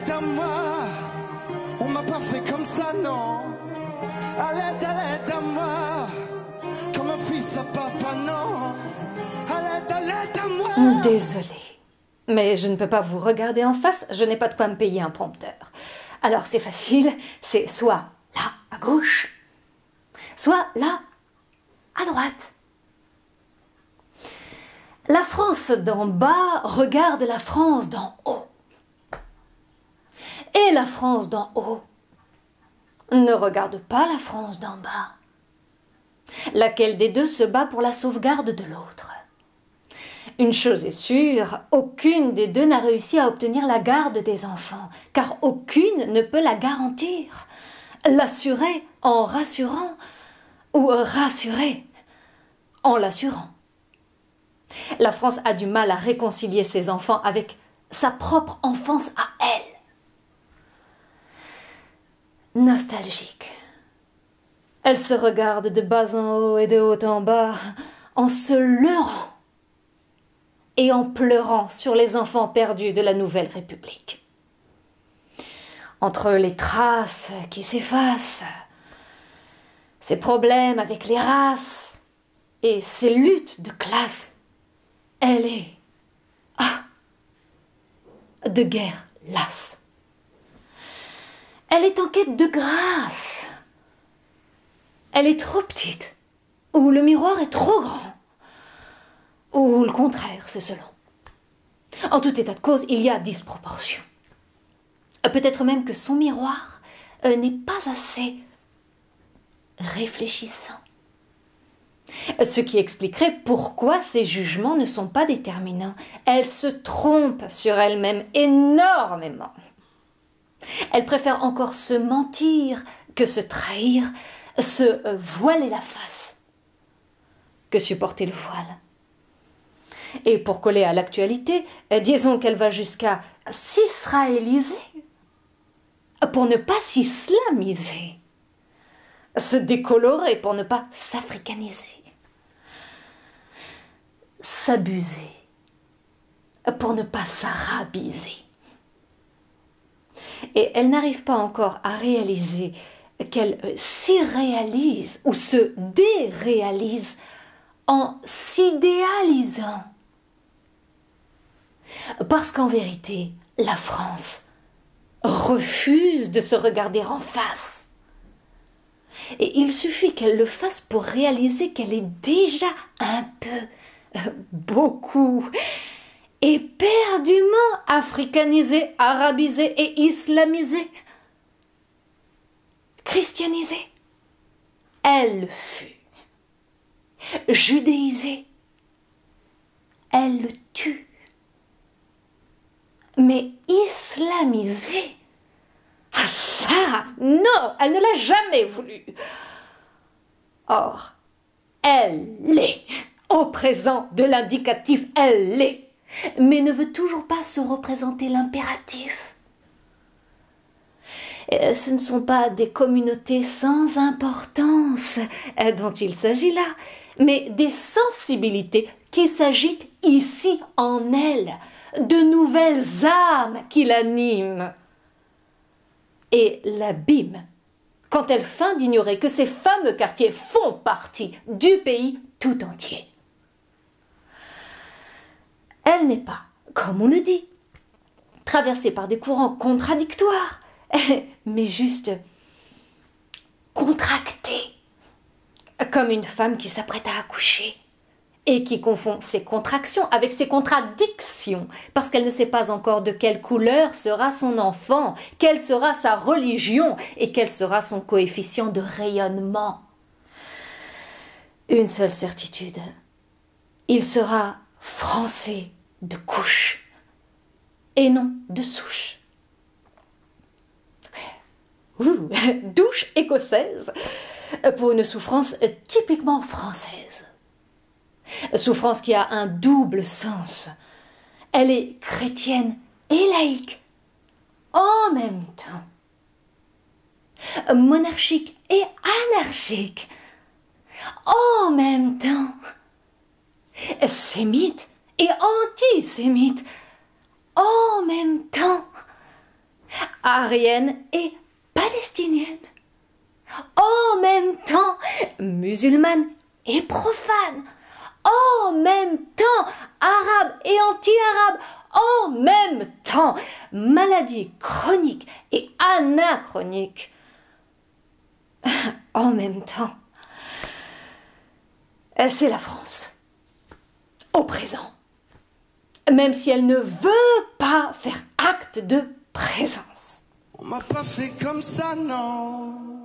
À moi. On m'a pas fait comme ça, non. À l'aide à moi. Comme un fils à papa, non. À l'aide à moi. Désolée, mais je ne peux pas vous regarder en face, je n'ai pas de quoi me payer un prompteur. Alors c'est facile, c'est soit là, à gauche, soit là, à droite. La France d'en bas regarde la France d'en haut. Et la France d'en haut ne regarde pas la France d'en bas. Laquelle des deux se bat pour la sauvegarde de l'autre? Une chose est sûre, aucune des deux n'a réussi à obtenir la garde des enfants, car aucune ne peut la garantir. L'assurer en rassurant, ou rassurer en l'assurant. La France a du mal à réconcilier ses enfants avec sa propre enfance à elle. Nostalgique. Elle se regarde de bas en haut et de haut en bas, en se leurrant et en pleurant sur les enfants perdus de la Nouvelle République. Entre les traces qui s'effacent, ses problèmes avec les races et ses luttes de classe, elle est de guerre lasse. Elle est en quête de grâce. Elle est trop petite, ou le miroir est trop grand, ou le contraire, c'est selon. En tout état de cause, il y a disproportion. Peut-être même que son miroir n'est pas assez réfléchissant. Ce qui expliquerait pourquoi ses jugements ne sont pas déterminants. Elle se trompe sur elle-même énormément. Elle préfère encore se mentir que se trahir, se voiler la face que supporter le voile. Et pour coller à l'actualité, disons qu'elle va jusqu'à s'israéliser pour ne pas s'islamiser, se décolorer pour ne pas s'africaniser, s'abuser pour ne pas s'arabiser. Et elle n'arrive pas encore à réaliser qu'elle s'irréalise ou se déréalise en s'idéalisant. Parce qu'en vérité, la France refuse de se regarder en face. Et il suffit qu'elle le fasse pour réaliser qu'elle est déjà un peu, beaucoup, éperdument africanisée, arabisée et islamisée, christianisée. Elle fut judéisée. Elle le tue. Mais islamisée, ça, non, elle ne l'a jamais voulu. Or, elle l'est. Au présent de l'indicatif, elle l'est. Mais ne veut toujours pas se représenter l'impératif. Ce ne sont pas des communautés sans importance dont il s'agit là, mais des sensibilités qui s'agitent ici en elle, de nouvelles âmes qui l'animent et l'abîment quand elle feint d'ignorer que ces fameux quartiers font partie du pays tout entier. Elle n'est pas, comme on le dit, traversée par des courants contradictoires, mais juste contractée, comme une femme qui s'apprête à accoucher et qui confond ses contractions avec ses contradictions, parce qu'elle ne sait pas encore de quelle couleur sera son enfant, quelle sera sa religion et quel sera son coefficient de rayonnement. Une seule certitude, il sera français de couche et non de souche. Douche écossaise pour une souffrance typiquement française. Souffrance qui a un double sens. Elle est chrétienne et laïque en même temps. Monarchique et anarchique en même temps. Sémite et antisémite en même temps. aryenne et palestinienne. En même temps, musulmane et profane. En même temps, arabe et anti-arabe. En même temps, maladie chronique et anachronique. En même temps, c'est la France. Au présent. Même si elle ne veut pas faire acte de présence. On m'a pas fait comme ça, non.